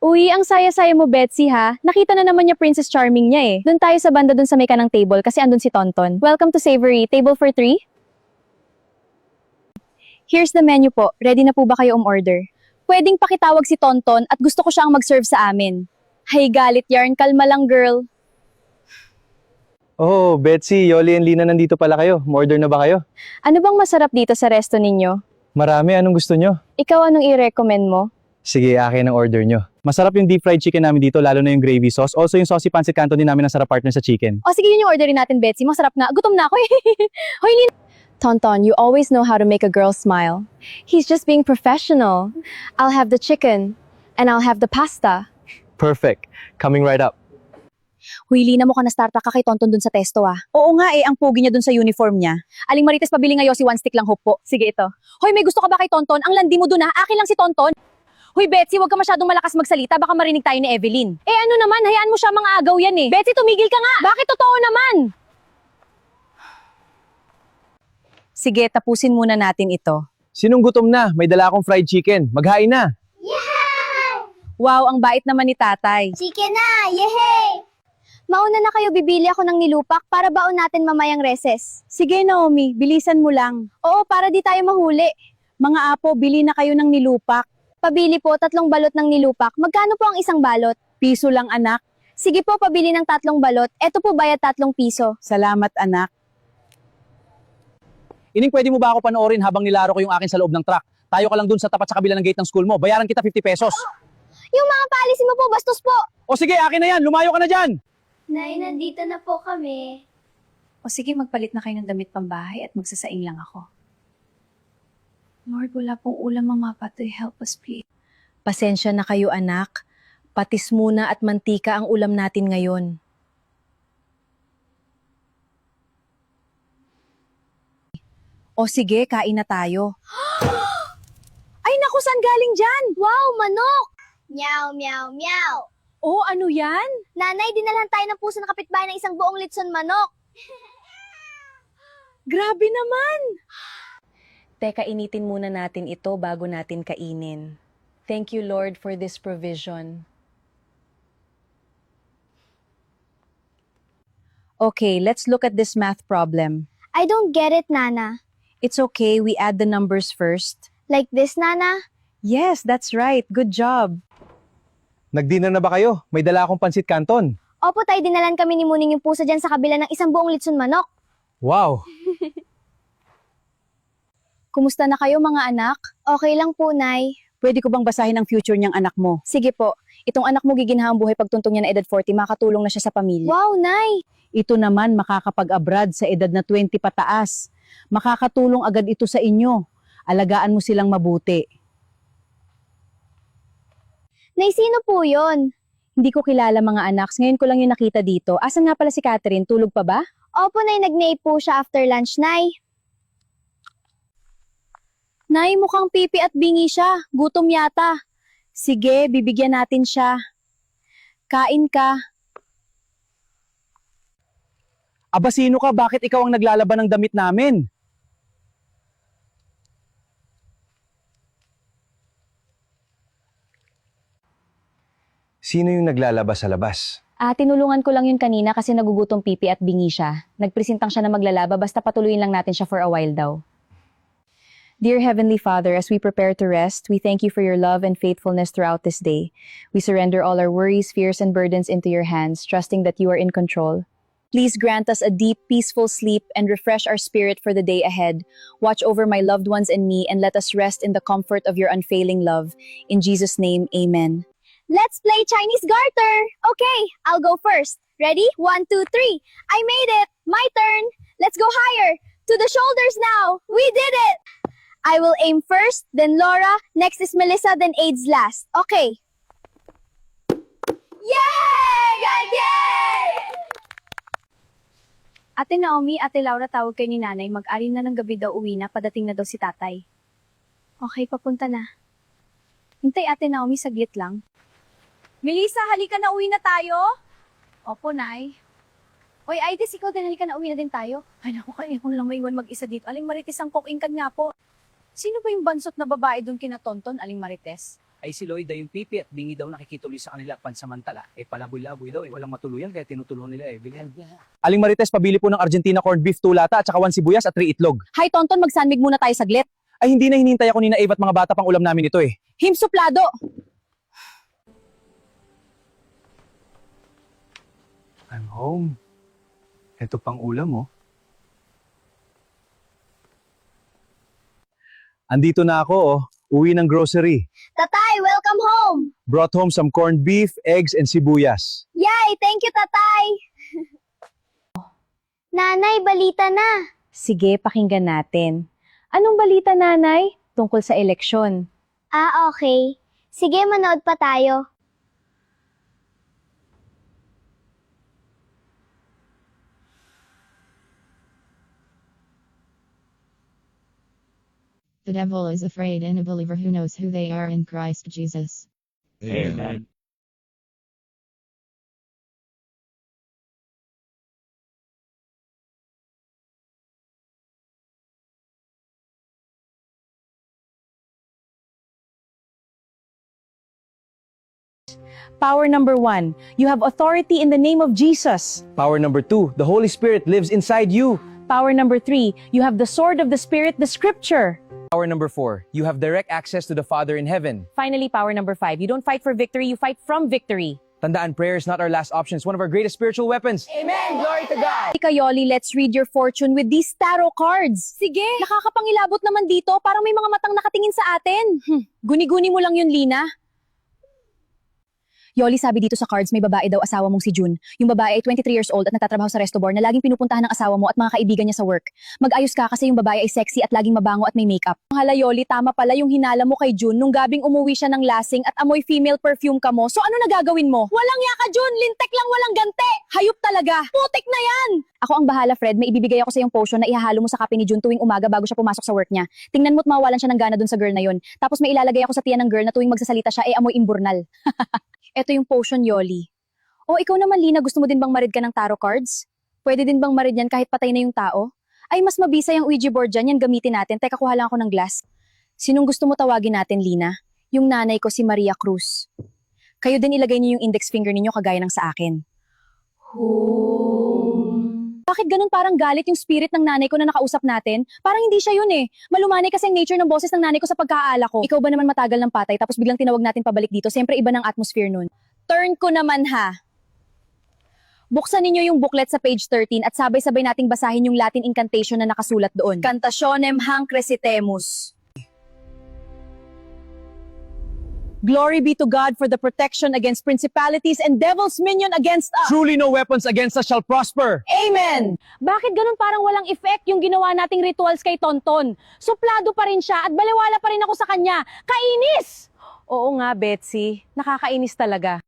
Uy, ang saya-saya mo, Betsy, ha? Nakita na naman niya Princess Charming niya eh. Doon tayo sa banda doon sa may kanang table kasi andun si Tonton. Welcome to Savory. Table for 3? Here's the menu po. Ready na po ba kayo umorder? Pwedeng pakitawag si Tonton at gusto ko siya ang mag-serve sa amin. Hay galit yarn, kalma lang girl. Oh, Betsy, Yoli and Lina nandito pala kayo. Order na ba kayo? Ano bang masarap dito sa resto ninyo? Marami, anong gusto nyo? Ikaw anong i-recommend mo? Sige, akin ang order nyo. Masarap yung deep fried chicken namin dito, lalo na yung gravy sauce. Also yung saucy pancit canton din namin ang sarap partner sa chicken. O sige, yun yung orderin natin, Betsy. Masarap na. Gutom na ako eh. Hoy, Lina. Tonton, you always know how to make a girl smile. He's just being professional. I'll have the chicken. And I'll have the pasta. Perfect. Coming right up. Huy, Lina, mo ka na-startup ka kay Tonton dun sa testo ah. Oo nga ang pogi niya dun sa uniform niya. Aling Marites, pabili ngayon si one stick lang hope po. Sige ito. Hoy, may gusto ka ba kay Tonton? Ang landi mo dun ha. Akin lang si Tonton. Hoy, Betsy, wag ka masyadong malakas magsalita. Baka marinig tayo ni Evelyn. Eh ano naman, hayaan mo siya mga agaw yan eh. Betsy, tumigil ka nga. Bakit totoo naman? Sige, tapusin muna natin ito. Sinong gutom na? May dala akong fried chicken. Maghain na. Wow, ang bait naman ni tatay. Chicken na! Yehey! Mauna na kayo, bibili ako ng nilupak para baon natin mamayang reses. Sige Naomi, bilisan mo lang. Oo, para di tayo mahuli. Mga apo, bili na kayo ng nilupak. Pabili po 3 balot ng nilupak. Magkano po ang isang balot? Piso lang anak. Sige po, pabili ng 3 balot. Eto po bayad 3 piso. Salamat anak. Ining, pwede mo ba ako panoorin habang nilaro ko yung akin sa loob ng truck? Tayo ka lang dun sa tapat sa kabila ng gate ng school mo. Bayaran kita 50 pesos. Yung mga paalisin mo po, bastos po. O sige, akin na yan. Lumayo ka na dyan. Nay, nandito na po kami. O sige, magpalit na kayo ng damit pambahay at magsasaing lang ako. Lord, wala pong ulam ang mapatoy. Help us, please. Pasensya na kayo anak. Patis muna at mantika ang ulam natin ngayon. O sige, kain na tayo. Ay, naku, saan galing dyan? Wow, manok! Meow, meow, meow. Oh, ano yan? Nanay, dinalhan tayo ng puso ng kapitbahay ng isang buong litson manok. Grabe naman! Teka, initin muna natin ito bago natin kainin. Thank you, Lord, for this provision. Okay, let's look at this math problem. I don't get it, Nana. It's okay, we add the numbers first. Like this, Nana? Yes, that's right. Good job. Nag-dinner na ba kayo? May dala akong pancit canton. Opo, tayo dinalan kami ni Muning yung puso dyan sa kabila ng isang buong litson manok. Wow. Kumusta na kayo mga anak? Okay lang po, Nay. Pwede ko bang basahin ang future niyang anak mo? Sige po. Itong anak mo giginhawang buhay pagtuntong niya na edad 40, makatulong na siya sa pamilya. Wow, Nay! Ito naman makakapag-abroad sa edad na 20 pataas. Makakatulong agad ito sa inyo. Alagaan mo silang mabuti. Nay, sino po yon? Hindi ko kilala mga anak. Ngayon ko lang yung nakita dito. Asan nga pala si Catherine? Tulog pa ba? Opo, Nay, nag-nape po siya after lunch, Nay. Nay, mukhang pipi at bingi siya. Gutom yata. Sige, bibigyan natin siya. Kain ka. Aba, sino ka? Bakit ikaw ang naglalaban ng damit namin? Sino yung naglalaba sa labas? Tinulungan ko lang yun kanina kasi nagugutom pipi at bingi siya. Nagpresentang siya na maglalaba basta patuloyin lang natin siya for a while daw. Dear Heavenly Father, as we prepare to rest, we thank you for your love and faithfulness throughout this day. We surrender all our worries, fears, and burdens into your hands, trusting that you are in control. Please grant us a deep, peaceful sleep and refresh our spirit for the day ahead. Watch over my loved ones and me and let us rest in the comfort of your unfailing love. In Jesus' name, amen. Let's play Chinese garter. Okay, I'll go first. Ready? 1, 2, 3. I made it. My turn. Let's go higher. To the shoulders now. We did it. I will aim first, then Laura, next is Melissa, then AIDS last. Okay. Yay! Yay! Ate Naomi, Ate Laura, tawag kayo ni nanay. Mag-ari na ng gabi daw uwi na, padating na daw si tatay. Okay, papunta na. Hintay Ate Naomi, saglit lang. Melissa, halika na, uwi na tayo. Opo, Nay. Oy, Aides, ikaw din, halika na, uwi na din tayo. Ay, naku, kaya ko lang maiwan mag-isa dito. Aling Marites ang cooking ka nga po. Sino ba yung bansot na babae doon kina Tonton, Aling Marites? ay si Lloyd ay yung pipi at bingi daw nakikituloy sa kanila pansamantala. Palaboy-laboy daw, walang matuluyan kaya tinutulungan nila Bilhan. Aling Marites, pabili po ng Argentina corned beef 2 lata at saka 1 sibuyas at 3 itlog. Hi, Tonton, magsanmig muna tayo saglit. Ay hindi na hinintay ako ni na Eve at mga bata pang ulam namin ito eh. Him suplado! I'm home. Ito pang ulam oh. Andito na ako oh. Uwi ng grocery. Tatay, welcome home! Brought home some corned beef, eggs, and sibuyas. Yay! Thank you, Tatay! Nanay, balita na! Sige, pakinggan natin. Anong balita, nanay? Tungkol sa eleksyon. Ah, okay. Sige, manood pa tayo. The devil is afraid in a believer who knows who they are in Christ Jesus. Amen. Power number 1, you have authority in the name of Jesus. Power number 2, the Holy Spirit lives inside you. Power number 3, you have the sword of the Spirit, the scripture. Power number 4, you have direct access to the Father in heaven. Finally, power number 5, you don't fight for victory, you fight from victory. Tandaan, prayer is not our last option. It's one of our greatest spiritual weapons. Kayoli, let's read your fortune with these tarot cards. Sige. Nakakapangilabot naman dito, parang may mga matang nakatingin sa atin. Guni-guni mo lang yun, Lina. Yoli, sabi dito sa cards, may babae daw asawa mong si June. Yung babae ay 23 years old at nagtatrabaho sa resto bar na laging pinupuntahan ng asawa mo at mga kaibigan niya sa work. Mag-ayos ka kasi yung babae ay sexy at laging mabango at may makeup. Hala, Yoli, tama pala yung hinala mo kay June nung gabing umuwi siya ng lasing at amoy female perfume ka mo. So ano nagagawin mo? Walang yaka, June! Lintek lang, walang gante! Hayop talaga! Putik na yan! Ako ang bahala, Fred. May ibibigay ako sa yung potion na ihahalo mo sa kape ni June tuwing umaga bago siya pumasok sa work niya. Tingnan mo't mawalan siya ng gana dun sa girl na yun. Tapos may ilalagay ako sa tiyan ng girl na tuwing magsasalita siya amoy imburnal. Eto yung potion, Yoli. O ikaw naman, Lina, gusto mo din bang marid ka ng tarot cards? Pwede din bang marid yan kahit patay na yung tao? Ay, mas mabisa yung Ouija board dyan, yan gamitin natin. Teka, kuha lang ako ng glass. Sinong gusto mo tawagin natin, Lina? Yung nanay ko, si Maria Cruz. Kayo din ilagay niyo yung index finger ninyo kagaya ng sa akin. Bakit ganun parang galit yung spirit ng nanay ko na nakausap natin? Parang hindi siya yun eh. Malumanay kasi ang nature ng boses ng nanay ko sa pagkaala ko. Ikaw ba naman matagal ng patay tapos biglang tinawag natin pabalik dito? Siyempre iba ng atmosphere nun. Turn ko naman ha. Buksan ninyo yung booklet sa page 13 at sabay-sabay nating basahin yung Latin incantation na nakasulat doon. Cantationem hanc recitemus. Glory be to God for the protection against principalities and devil's minion against us. Truly no weapons against us shall prosper. Amen! Bakit ganun parang walang effect yung ginawa nating rituals kay Tonton? Suplado pa rin siya at baliwala pa rin ako sa kanya. Kainis! Oo nga, Betsy. Nakakainis talaga.